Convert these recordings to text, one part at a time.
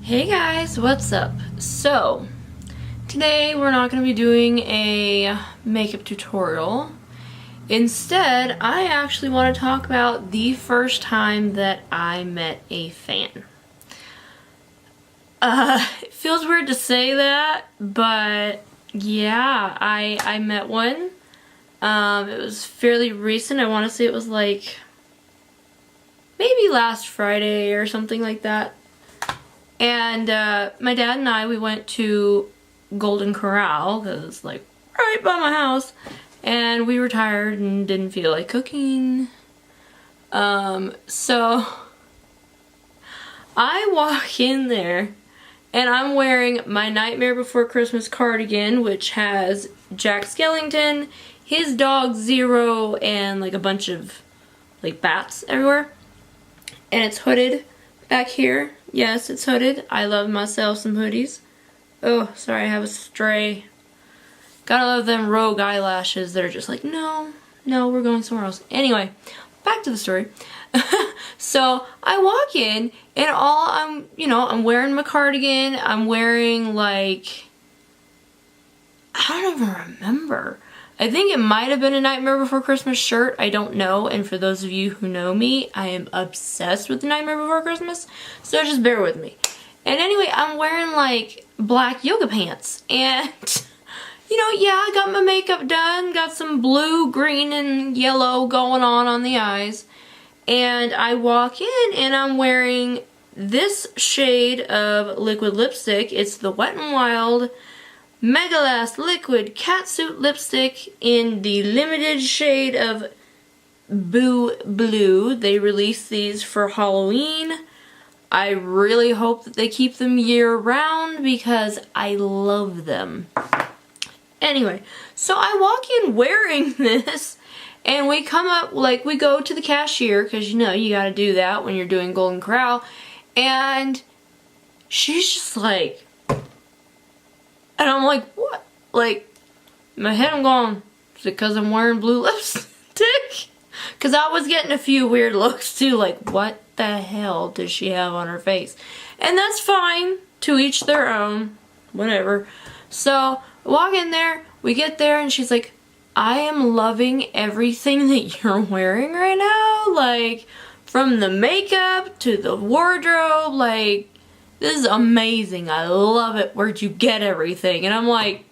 Hey guys, what's up? So, today we're not going to be doing a makeup tutorial. Instead, I actually want to talk about the first time that I met a fan. It feels weird to say that, but yeah, I met one. It was fairly recent. I want to say it was like maybe last Friday or something like that. And my dad and I, we went to Golden Corral because it's like right by my house, and we were tired and didn't feel like cooking. So I walk in there and I'm wearing my Nightmare Before Christmas cardigan, which has Jack Skellington, his dog Zero, and like a bunch of like bats everywhere. And it's hooded back here. Yes, it's hooded. I love myself some hoodies. Oh, sorry, I have a stray. Gotta love them rogue eyelashes that are just like, no, we're going somewhere else. Anyway, back to the story. So I walk in and I'm wearing my cardigan. I'm wearing like, I don't even remember. I think it might have been a Nightmare Before Christmas shirt. I don't know. And for those of you who know me, I am obsessed with the Nightmare Before Christmas. So just bear with me. And anyway, I'm wearing like black yoga pants. And, yeah, I got my makeup done. Got some blue, green, and yellow going on the eyes. And I walk in and I'm wearing this shade of liquid lipstick. It's the Wet n Wild Megalast Liquid Catsuit Lipstick in the limited shade of Boo Blue. They released these for Halloween. I really hope that they keep them year-round because I love them. Anyway, so I walk in wearing this, and we come up, like, we go to the cashier, because you gotta do that when you're doing Golden Corral, and she's just like, and I'm like, what? Like, in my head I'm going, is it because I'm wearing blue lipstick? Because I was getting a few weird looks too, like, what the hell does she have on her face? And that's fine, to each their own, whatever. So, I walk in there, we get there, and she's like, I am loving everything that you're wearing right now. Like, from the makeup to the wardrobe, like, this is amazing. I love it. Where'd you get everything? And I'm like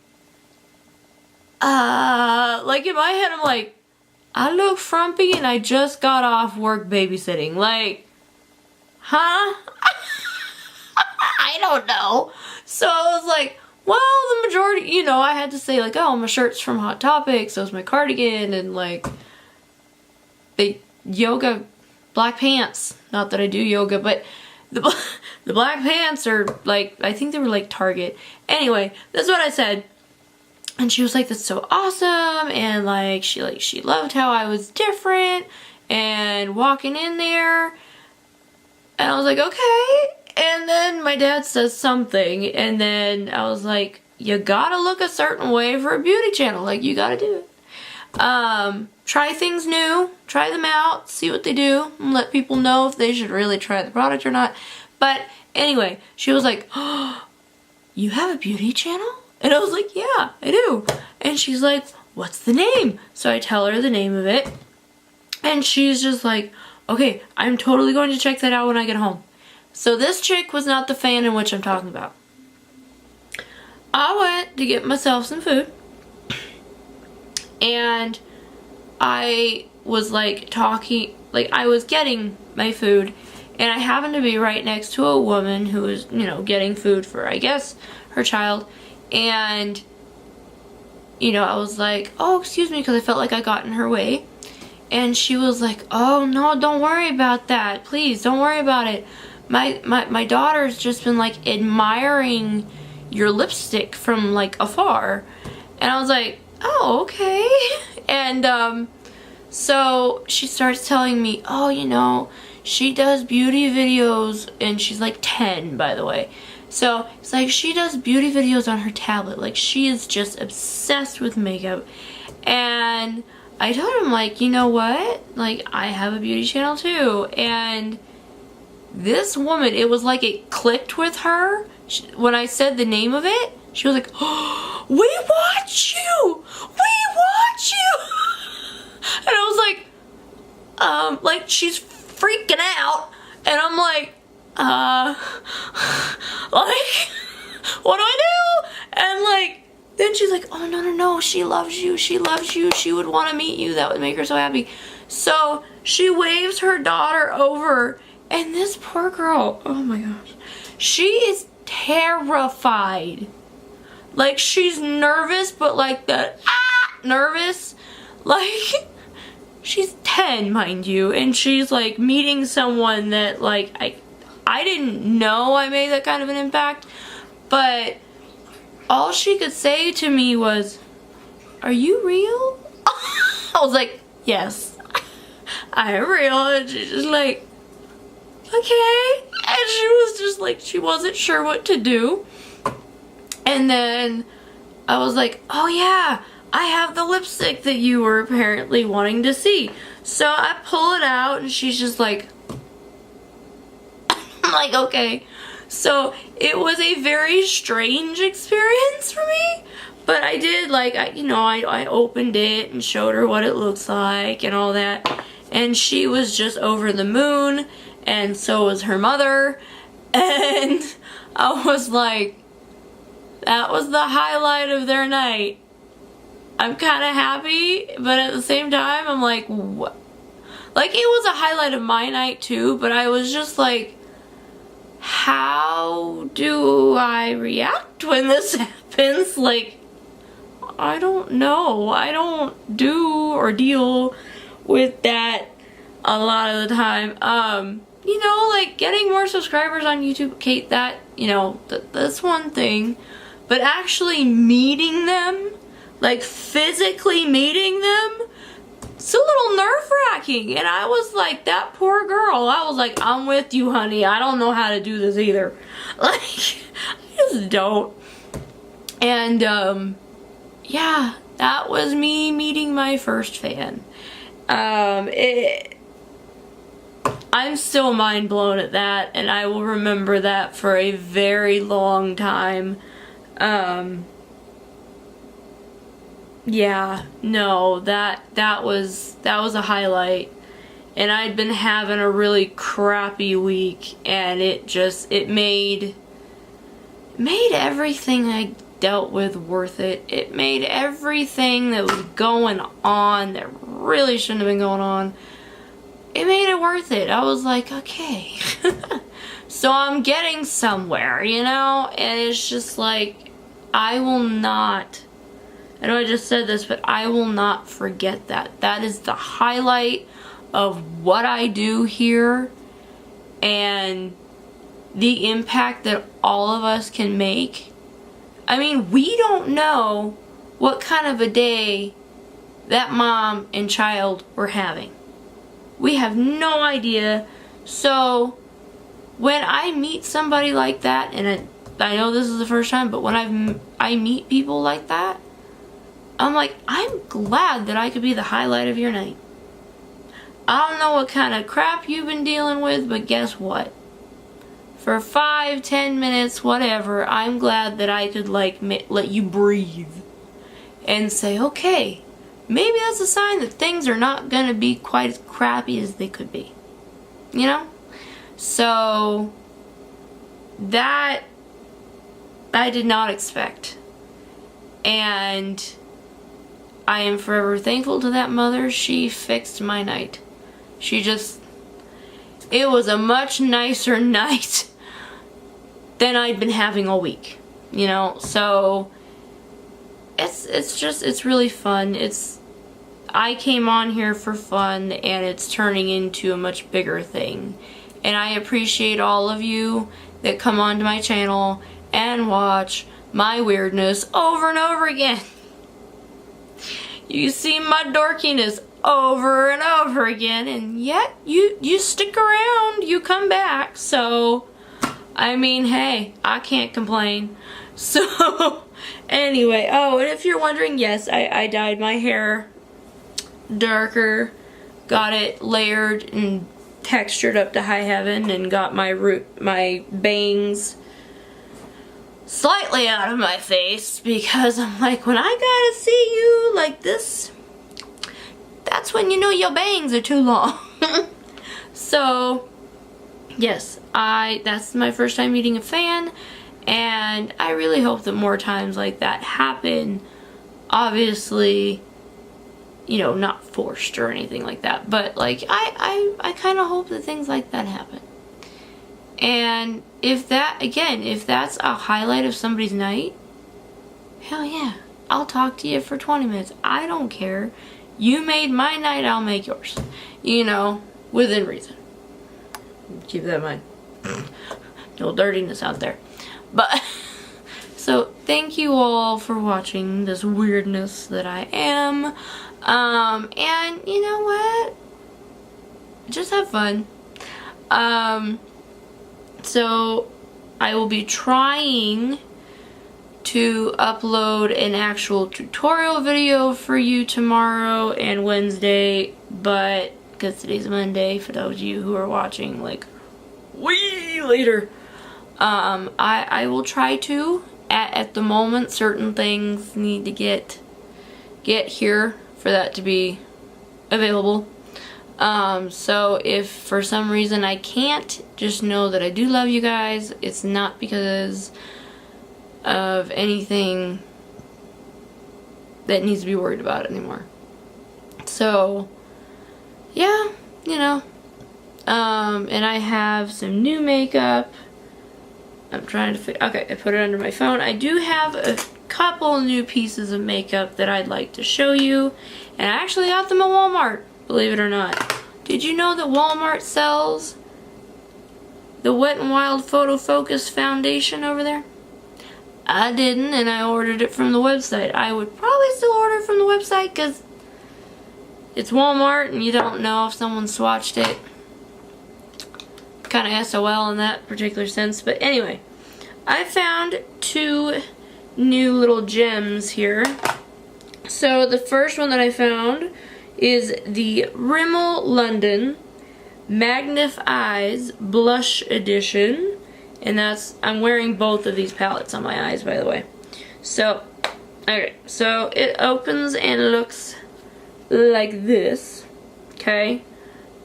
in my head, I'm like, I look frumpy and I just got off work babysitting. Like, huh? I don't know. So I was like, well, the majority, I had to say like, oh, my shirt's from Hot Topic, so is my cardigan, and like, the yoga black pants. Not that I do yoga, but the black pants are like, I think they were like Target. Anyway, that's what I said. And she was like, that's so awesome. And like, she loved how I was different and walking in there. And I was like, okay. And then my dad says something. And then I was like, you gotta look a certain way for a beauty channel. Like, you gotta do it. Try things new, try them out, see what they do, and let people know if they should really try the product or not. But anyway, she was like, oh, you have a beauty channel? And I was like, yeah, I do. And she's like, what's the name? So I tell her the name of it, and she's just like, okay, I'm totally going to check that out when I get home. So this chick was not the fan in which I'm talking about. I went to get myself some food, and I was like talking, like I was getting my food, and I happened to be right next to a woman who was, getting food for, I guess, her child. And, I was like, oh, excuse me, because I felt like I got in her way. And she was like, oh, no, don't worry about that. Please, don't worry about it. My daughter's just been, like, admiring your lipstick from, like, afar. And I was like, oh, okay. And, so she starts telling me, oh, she does beauty videos, and she's like 10, by the way. So it's like she does beauty videos on her tablet. Like, she is just obsessed with makeup. And I told him, like, you know what? Like, I have a beauty channel too. And this woman, it was like it clicked with her. When I said the name of it, she was like, oh, we watch you! We watch you! And I was like she's freaking out. And I'm like, what do I do? And like, then she's like, oh, no, she loves you, she would want to meet you, that would make her so happy. So she waves her daughter over, and this poor girl, oh my gosh, she is terrified. Like, she's nervous, but like that, nervous, like, she's 10, mind you, and she's like meeting someone that like, I didn't know I made that kind of an impact, but all she could say to me was, are you real? I was like, yes, I am real. And she's just like, okay. And she was just like, she wasn't sure what to do. And then I was like, oh yeah, I have the lipstick that you were apparently wanting to see. So I pull it out and she's just like, I'm like, okay. So it was a very strange experience for me, but I did, like, I opened it and showed her what it looks like and all that, and she was just over the moon, and so was her mother, and I was like, that was the highlight of their night. I'm kind of happy, but at the same time, I'm like, what? Like, it was a highlight of my night too, but I was just like, how do I react when this happens? Like, I don't know. I don't do or deal with that a lot of the time. You know, like getting more subscribers on YouTube, Kate, that, you know, that's one thing. But actually meeting them, like physically meeting them, it's a little nerve-wracking. And I was like, that poor girl, I was like, I'm with you, honey. I don't know how to do this either. Like, I just don't. And, yeah, that was me meeting my first fan. I'm still mind blown at that, and I will remember that for a very long time. Yeah, no, that was a highlight, and I'd been having a really crappy week, and it made everything I dealt with worth it. It made everything that was going on that really shouldn't have been going on, it made it worth it. I was like, okay, so I'm getting somewhere, you know, and it's just like, I will not, I know I just said this, but I will not forget that. That is the highlight of what I do here, and the impact that all of us can make. I mean, we don't know what kind of a day that mom and child were having. We have no idea. So when I meet somebody like that, and I know this is the first time, but when I meet people like that, I'm like, I'm glad that I could be the highlight of your night. I don't know what kind of crap you've been dealing with, but guess what? For 5-10 minutes, whatever, I'm glad that I could, like, let you breathe and say, okay, maybe that's a sign that things are not gonna be quite as crappy as they could be. You know? So, that I did not expect. And I am forever thankful to that mother. She fixed my night. It was a much nicer night than I'd been having all week, you know. So it's really fun. I came on here for fun, and it's turning into a much bigger thing. And I appreciate all of you that come onto my channel and watch my weirdness over and over again. You see my dorkiness over and over again, and yet you stick around, you come back. So I mean, hey, I can't complain. So anyway, oh, and if you're wondering, yes, I dyed my hair darker, got it layered and textured up to high heaven and got my bangs slightly out of my face, because I'm like, when I gotta see you like this, that's when you know your bangs are too long. So yes, that's my first time meeting a fan, and I really hope that more times like that happen. Obviously, you know, not forced or anything like that, but like I kind of hope that things like that happen. And if that's a highlight of somebody's night, hell yeah, I'll talk to you for 20 minutes. I don't care. You made my night, I'll make yours. You know, within reason. Keep that in mind. No dirtiness out there. But so thank you all for watching this weirdness that I am. And you know what? Just have fun. So I will be trying to upload an actual tutorial video for you tomorrow and Wednesday, but because today's Monday, for those of you who are watching like way later, I will try to. At the moment, certain things need to get here for that to be available. So if for some reason I can't, just know that I do love you guys. It's not because of anything that needs to be worried about anymore. So yeah, you know, and I have some new makeup. I'm trying to okay, I put it under my phone. I do have a couple new pieces of makeup that I'd like to show you, and I actually got them at Walmart, believe it or not. Did you know that Walmart sells the Wet n Wild Photo Focus foundation over there? I didn't, and I ordered it from the website. I would probably still order it from the website because it's Walmart and you don't know if someone swatched it. Kind of SOL in that particular sense. But anyway, I found two new little gems here. So the first one that I found is the Rimmel London Magnif Eyes Blush Edition. And that's, I'm wearing both of these palettes on my eyes, by the way. So, okay, so it opens and looks like this, okay?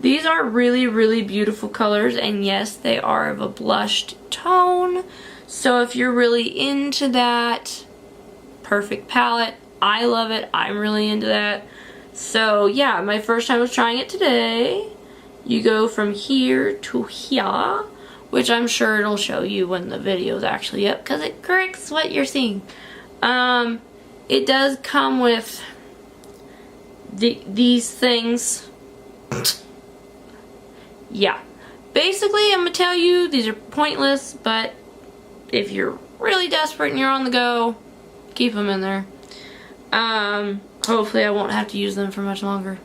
These are really, really beautiful colors, and yes, they are of a blushed tone. So if you're really into that, perfect palette. I love it. I'm really into that. So yeah, my first time was trying it today. You go from here to here, which I'm sure it'll show you when the video's actually up, because it corrects what you're seeing. It does come with these things. Yeah, basically I'm gonna tell you these are pointless, but if you're really desperate and you're on the go, keep them in there. Hopefully I won't have to use them for much longer.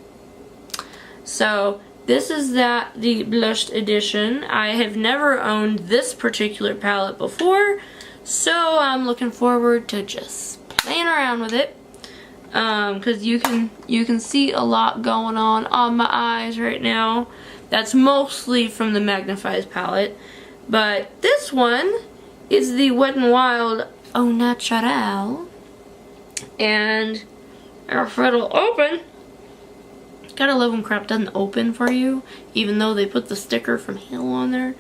So this is the blushed edition. I have never owned this particular palette before, so I'm looking forward to just playing around with it. Because you can see a lot going on my eyes right now. That's mostly from the Magnif Eyes palette. But this one is the Wet n Wild Au Naturel. And if it'll open, gotta love when crap doesn't open for you, even though they put the sticker from Hale on there.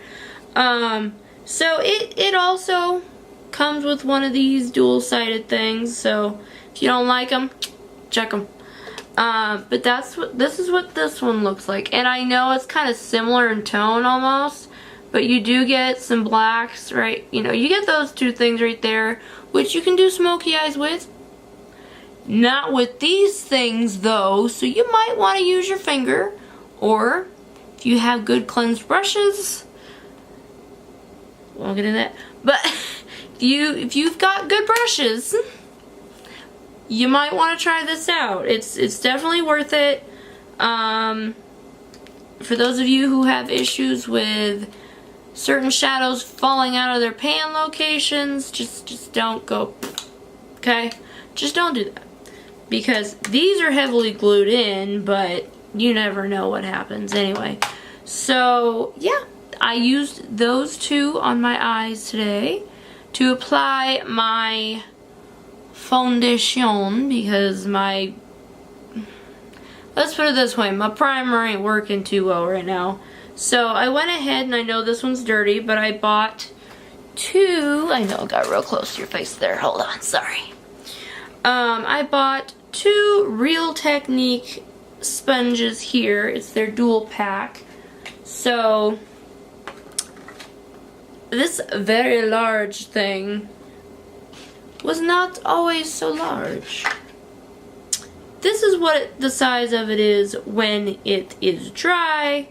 So it also comes with one of these dual-sided things, so if you don't like them, check them. But this is what this one looks like. And I know it's kind of similar in tone almost, but you do get some blacks, right? You know, you get those two things right there, which you can do smoky eyes with. Not with these things though, so you might want to use your finger, or if you have good cleansed brushes, won't get into that, but if you've got good brushes, you might want to try this out. It's definitely worth it. For those of you who have issues with certain shadows falling out of their pan locations, just don't go, okay? Just don't do that. Because these are heavily glued in, but you never know what happens anyway. So yeah, I used those two on my eyes today to apply my foundation because let's put it this way, my primer ain't working too well right now. So I went ahead, and I know this one's dirty, but I bought two. I know I got real close to your face there. Hold on, sorry. I bought two Real Technique sponges here. It's their dual pack. So this very large thing was not always so large. This is what the size of it is when it is dry,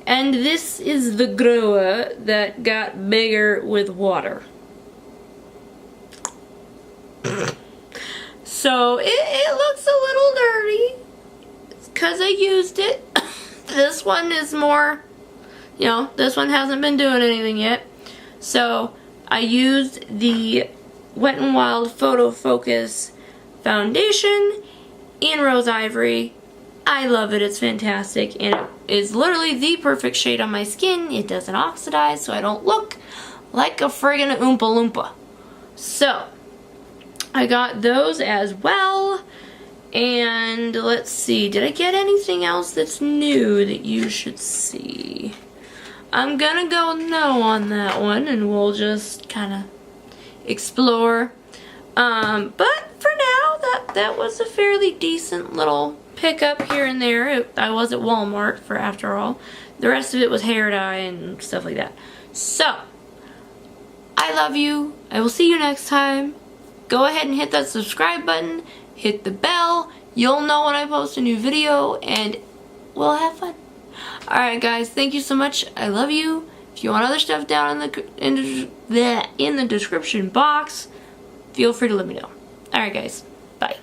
and this is the grower that got bigger with water. So it looks a little dirty because I used it. This one is more, you know, this one hasn't been doing anything yet. So I used the Wet n Wild Photo Focus foundation in Rose Ivory. I love it. It's fantastic, and it is literally the perfect shade on my skin. It doesn't oxidize, so I don't look like a friggin' Oompa Loompa. So I got those as well. And let's see, did I get anything else that's new that you should see? I'm gonna go no on that one, and we'll just kind of explore. But for now, that was a fairly decent little pickup here and there. I was at Walmart for after all. The rest of it was hair dye and stuff like that. So, I love you. I will see you next time. Go ahead and hit that subscribe button. Hit the bell. You'll know when I post a new video, and we'll have fun. Alright guys, thank you so much. I love you. If you want other stuff down in the description box, feel free to let me know. Alright guys, bye.